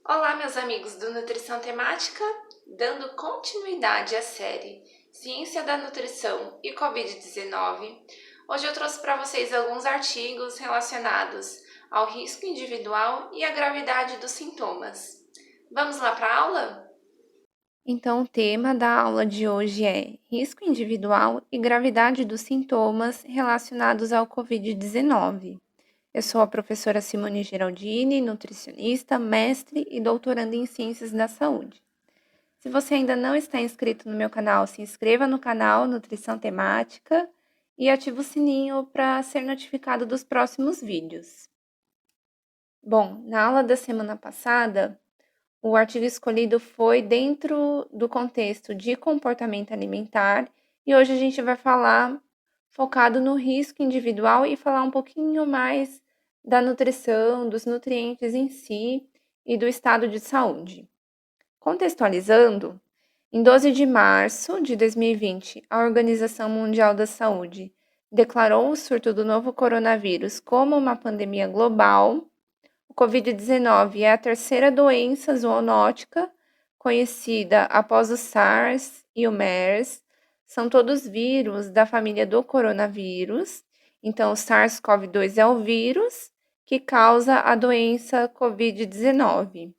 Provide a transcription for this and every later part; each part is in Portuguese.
Olá, meus amigos do Nutrição Temática, dando continuidade à série Ciência da Nutrição e Covid-19. Hoje eu trouxe para vocês alguns artigos relacionados ao risco individual e à gravidade dos sintomas. Vamos lá para a aula? Então, o tema da aula de hoje é risco individual e gravidade dos sintomas relacionados ao Covid-19. Eu sou a professora Simone Geraldini, nutricionista, mestre e doutoranda em Ciências da Saúde. Se você ainda não está inscrito no meu canal, se inscreva no canal Nutrição Temática e ative o sininho para ser notificado dos próximos vídeos. Bom, na aula da semana passada, o artigo escolhido foi dentro do contexto de comportamento alimentar e hoje a gente vai falar focado no risco individual e falar um pouquinho mais da nutrição, dos nutrientes em si e do estado de saúde. Contextualizando, em 12 de março de 2020, a Organização Mundial da Saúde declarou o surto do novo coronavírus como uma pandemia global. O Covid-19 é a terceira doença zoonótica conhecida após o SARS e o MERS. São todos vírus da família do coronavírus. Então, o SARS-CoV-2 é o vírus que causa a doença Covid-19.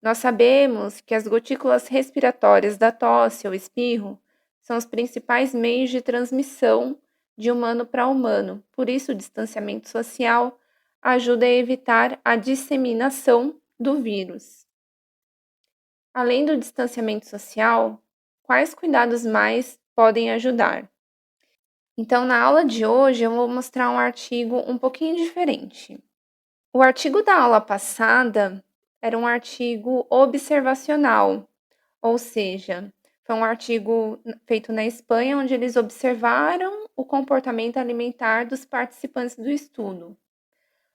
Nós sabemos que as gotículas respiratórias da tosse ou espirro são os principais meios de transmissão de humano para humano. Por isso, o distanciamento social ajuda a evitar a disseminação do vírus. Além do distanciamento social, quais cuidados mais podem ajudar? Então, na aula de hoje, eu vou mostrar um artigo um pouquinho diferente. O artigo da aula passada era um artigo observacional, ou seja, foi um artigo feito na Espanha, onde eles observaram o comportamento alimentar dos participantes do estudo.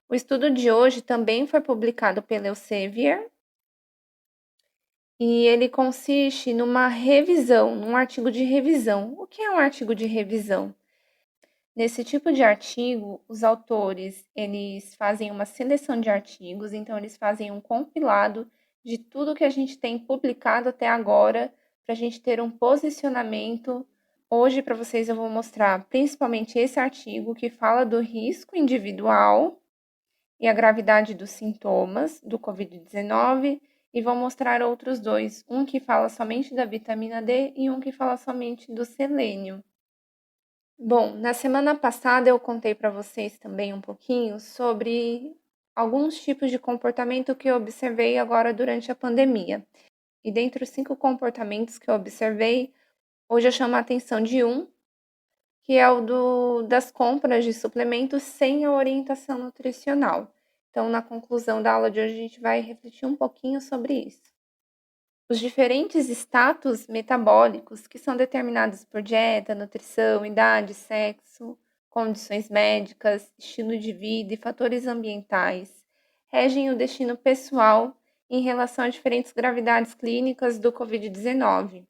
O estudo de hoje também foi publicado pela Elsevier e ele consiste numa revisão, num artigo de revisão. O que é um artigo de revisão? Nesse tipo de artigo, os autores, eles fazem uma seleção de artigos, então eles fazem um compilado de tudo que a gente tem publicado até agora, para a gente ter um posicionamento. Hoje, para vocês, eu vou mostrar principalmente esse artigo que fala do risco individual e a gravidade dos sintomas do Covid-19, e vou mostrar outros dois, um que fala somente da vitamina D e um que fala somente do selênio. Bom, na semana passada eu contei para vocês também um pouquinho sobre alguns tipos de comportamento que eu observei agora durante a pandemia. E dentre os 5 comportamentos que eu observei, hoje eu chamo a atenção de um, que é o das compras de suplementos sem a orientação nutricional. Então, na conclusão da aula de hoje, a gente vai refletir um pouquinho sobre isso. Os diferentes status metabólicos, que são determinados por dieta, nutrição, idade, sexo, condições médicas, estilo de vida e fatores ambientais, regem o destino pessoal em relação a diferentes gravidades clínicas do Covid-19,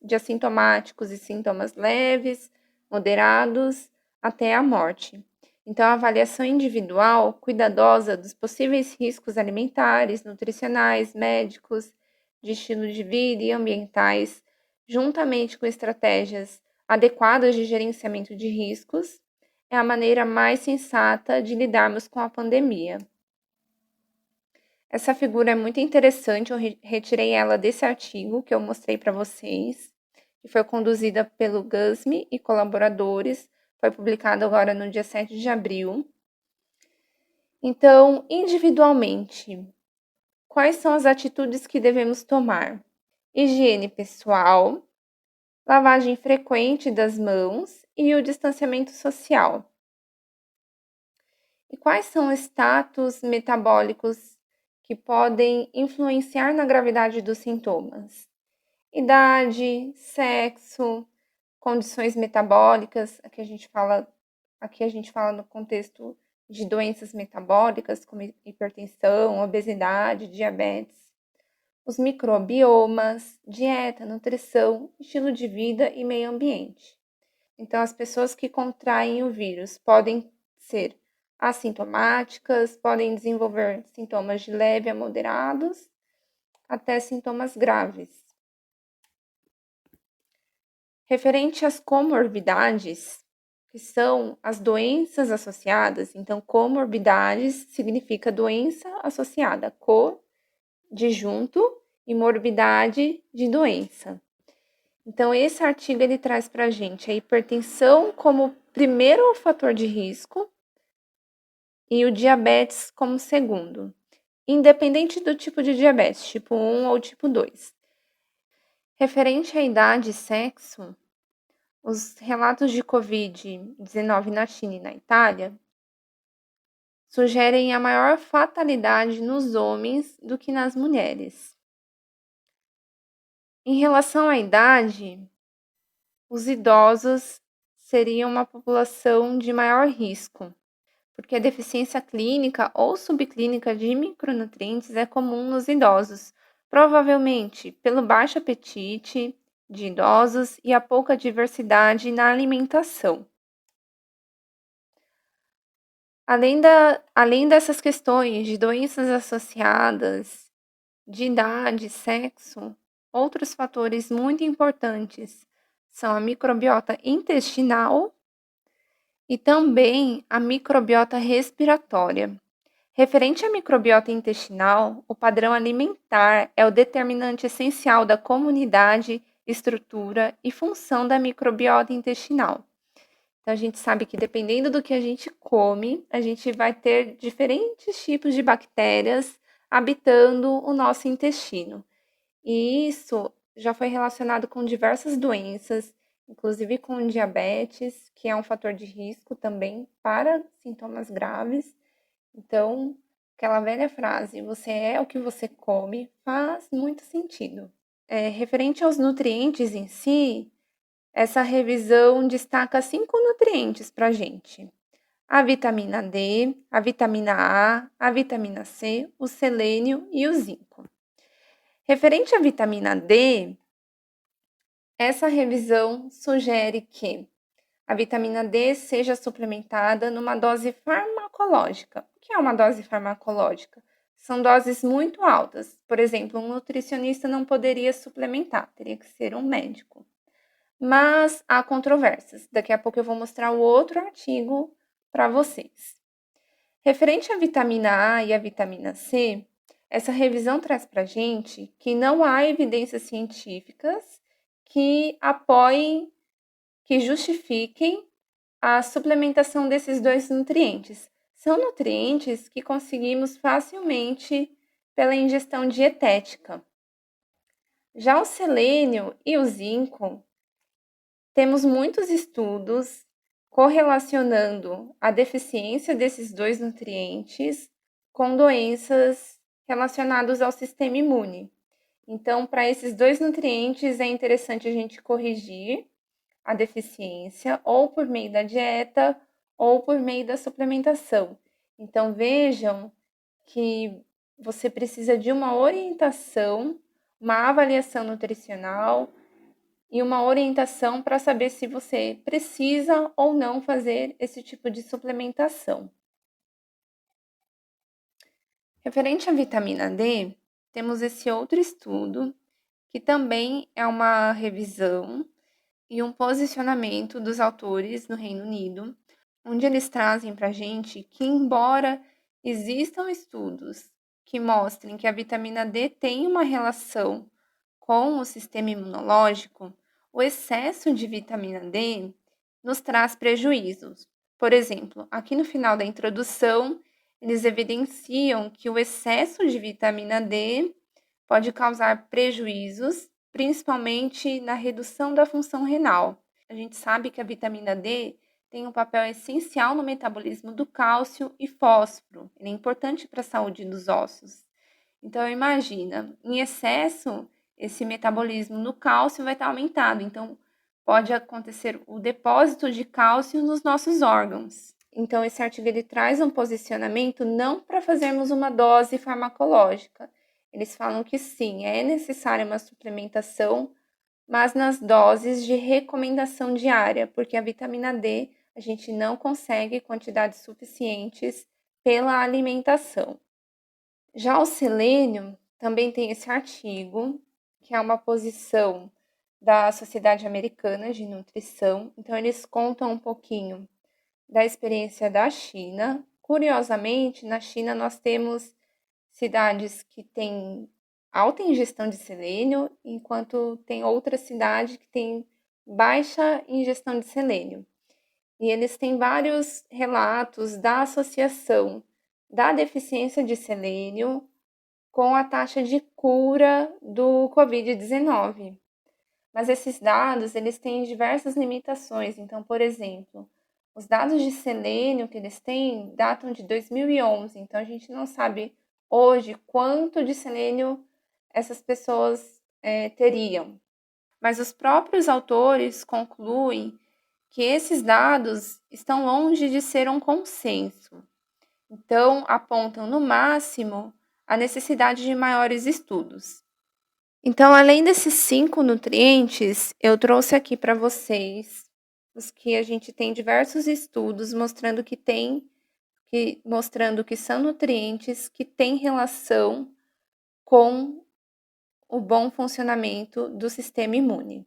de assintomáticos e sintomas leves, moderados, até a morte. Então, a avaliação individual, cuidadosa dos possíveis riscos alimentares, nutricionais, médicos, de estilo de vida e ambientais, juntamente com estratégias adequadas de gerenciamento de riscos, é a maneira mais sensata de lidarmos com a pandemia. Essa figura é muito interessante, eu retirei ela desse artigo que eu mostrei para vocês, que foi conduzida pelo GUSME e colaboradores, foi publicado agora no dia 7 de abril. Então, individualmente, quais são as atitudes que devemos tomar? Higiene pessoal, lavagem frequente das mãos e o distanciamento social. E quais são os status metabólicos que podem influenciar na gravidade dos sintomas? Idade, sexo, condições metabólicas, aqui a gente fala no contexto de doenças metabólicas como hipertensão, obesidade, diabetes, os microbiomas, dieta, nutrição, estilo de vida e meio ambiente. Então, as pessoas que contraem o vírus podem ser assintomáticas, podem desenvolver sintomas de leve a moderados até sintomas graves. Referente às comorbidades, que são as doenças associadas, então comorbidades significa doença associada, co de junto e morbidade de doença. Então esse artigo ele traz para a gente a hipertensão como primeiro fator de risco e o diabetes como segundo, independente do tipo de diabetes, tipo 1 ou tipo 2. Referente à idade e sexo, os relatos de Covid-19 na China e na Itália sugerem a maior fatalidade nos homens do que nas mulheres. Em relação à idade, os idosos seriam uma população de maior risco, porque a deficiência clínica ou subclínica de micronutrientes é comum nos idosos, provavelmente pelo baixo apetite de idosos e a pouca diversidade na alimentação. Além dessas questões de doenças associadas, de idade, sexo, outros fatores muito importantes são a microbiota intestinal e também a microbiota respiratória. Referente à microbiota intestinal, o padrão alimentar é o determinante essencial da comunidade, estrutura e função da microbiota intestinal. Então, a gente sabe que dependendo do que a gente come, a gente vai ter diferentes tipos de bactérias habitando o nosso intestino. E isso já foi relacionado com diversas doenças, inclusive com diabetes, que é um fator de risco também para sintomas graves. Então, aquela velha frase, você é o que você come, faz muito sentido. Referente aos nutrientes em si, essa revisão destaca 5 nutrientes para a gente: a vitamina D, a vitamina A vitamina C, o selênio e o zinco. Referente à vitamina D, essa revisão sugere que a vitamina D seja suplementada numa dose farmacológica. O que é uma dose farmacológica? São doses muito altas. Por exemplo, um nutricionista não poderia suplementar, teria que ser um médico. Mas há controvérsias. Daqui a pouco eu vou mostrar o outro artigo para vocês. Referente à vitamina A e à vitamina C, essa revisão traz para a gente que não há evidências científicas que apoiem, que justifiquem a suplementação desses dois nutrientes. São nutrientes que conseguimos facilmente pela ingestão dietética. Já o selênio e o zinco, temos muitos estudos correlacionando a deficiência desses dois nutrientes com doenças relacionadas ao sistema imune. Então, para esses dois nutrientes, é interessante a gente corrigir a deficiência ou por meio da dieta ou por meio da suplementação. Então, vejam que você precisa de uma orientação, uma avaliação nutricional e uma orientação para saber se você precisa ou não fazer esse tipo de suplementação. Referente à vitamina D, temos esse outro estudo, que também é uma revisão e um posicionamento dos autores no Reino Unido, onde eles trazem para a gente que, embora existam estudos que mostrem que a vitamina D tem uma relação com o sistema imunológico, o excesso de vitamina D nos traz prejuízos. Por exemplo, aqui no final da introdução, eles evidenciam que o excesso de vitamina D pode causar prejuízos, principalmente na redução da função renal. A gente sabe que a vitamina D tem um papel essencial no metabolismo do cálcio e fósforo. Ele é importante para a saúde dos ossos. Então, imagina, em excesso, esse metabolismo no cálcio vai estar aumentado. Então, pode acontecer o depósito de cálcio nos nossos órgãos. Então, esse artigo ele traz um posicionamento não para fazermos uma dose farmacológica. Eles falam que sim, é necessária uma suplementação, mas nas doses de recomendação diária, porque a vitamina D a gente não consegue quantidades suficientes pela alimentação. Já o selênio também tem esse artigo, que é uma posição da Sociedade Americana de Nutrição. Então, eles contam um pouquinho da experiência da China. Curiosamente, na China nós temos cidades que têm alta ingestão de selênio, enquanto tem outra cidade que tem baixa ingestão de selênio. E eles têm vários relatos da associação da deficiência de selênio com a taxa de cura do Covid-19. Mas esses dados, eles têm diversas limitações. Então, por exemplo, os dados de selênio que eles têm datam de 2011. Então, a gente não sabe hoje quanto de selênio essas pessoas teriam. Mas os próprios autores concluem que esses dados estão longe de ser um consenso. Então, apontam no máximo a necessidade de maiores estudos. Então, além desses 5 nutrientes, eu trouxe aqui para vocês os que a gente tem diversos estudos mostrando que são nutrientes que têm relação com o bom funcionamento do sistema imune.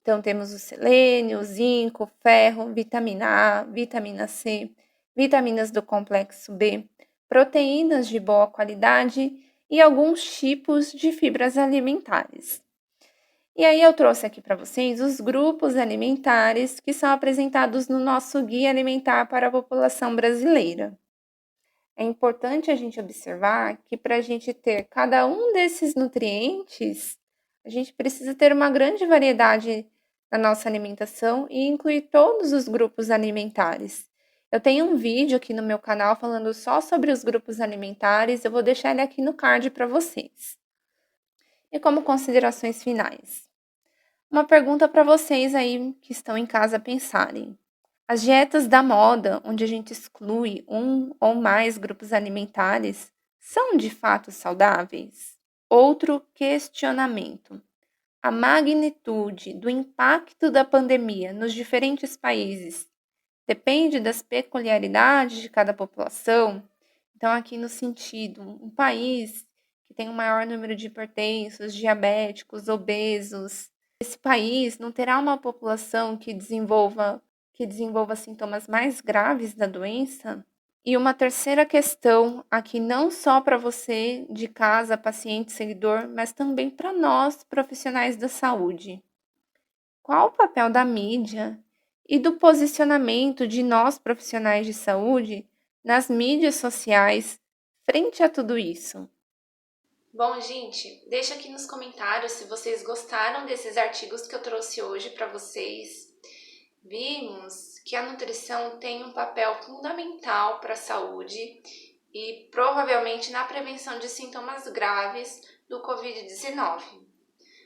Então, temos o selênio, o zinco, o ferro, vitamina A, vitamina C, vitaminas do complexo B, proteínas de boa qualidade e alguns tipos de fibras alimentares. E aí eu trouxe aqui para vocês os grupos alimentares que são apresentados no nosso Guia Alimentar para a População Brasileira. É importante a gente observar que para a gente ter cada um desses nutrientes, a gente precisa ter uma grande variedade na nossa alimentação e incluir todos os grupos alimentares. Eu tenho um vídeo aqui no meu canal falando só sobre os grupos alimentares, eu vou deixar ele aqui no card para vocês. E como considerações finais, uma pergunta para vocês aí que estão em casa pensarem. As dietas da moda, onde a gente exclui um ou mais grupos alimentares, são de fato saudáveis? Outro questionamento. A magnitude do impacto da pandemia nos diferentes países depende das peculiaridades de cada população? Então, aqui no sentido, um país que tem um maior número de hipertensos, diabéticos, obesos, esse país não terá uma população que desenvolva sintomas mais graves da doença? E uma terceira questão, aqui não só para você de casa, paciente, seguidor, mas também para nós, profissionais da saúde. Qual o papel da mídia e do posicionamento de nós, profissionais de saúde, nas mídias sociais frente a tudo isso? Bom, gente, deixa aqui nos comentários se vocês gostaram desses artigos que eu trouxe hoje para vocês. Vimos que a nutrição tem um papel fundamental para a saúde e provavelmente na prevenção de sintomas graves do Covid-19.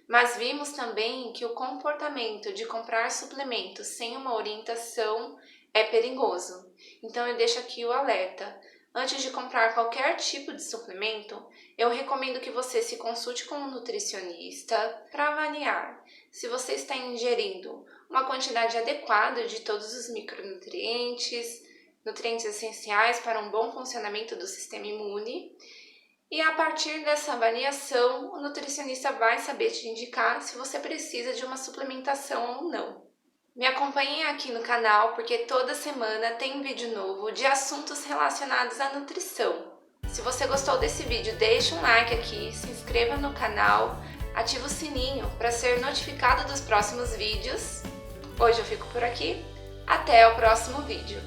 Mas vimos também que o comportamento de comprar suplementos sem uma orientação é perigoso. Então eu deixo aqui o alerta. Antes de comprar qualquer tipo de suplemento, eu recomendo que você se consulte com um nutricionista para avaliar se você está ingerindo uma quantidade adequada de todos os micronutrientes, nutrientes essenciais para um bom funcionamento do sistema imune. E a partir dessa avaliação, o nutricionista vai saber te indicar se você precisa de uma suplementação ou não. Me acompanhem aqui no canal porque toda semana tem um vídeo novo de assuntos relacionados à nutrição. Se você gostou desse vídeo, deixa um like aqui, se inscreva no canal, ativa o sininho para ser notificado dos próximos vídeos. Hoje eu fico por aqui, até o próximo vídeo.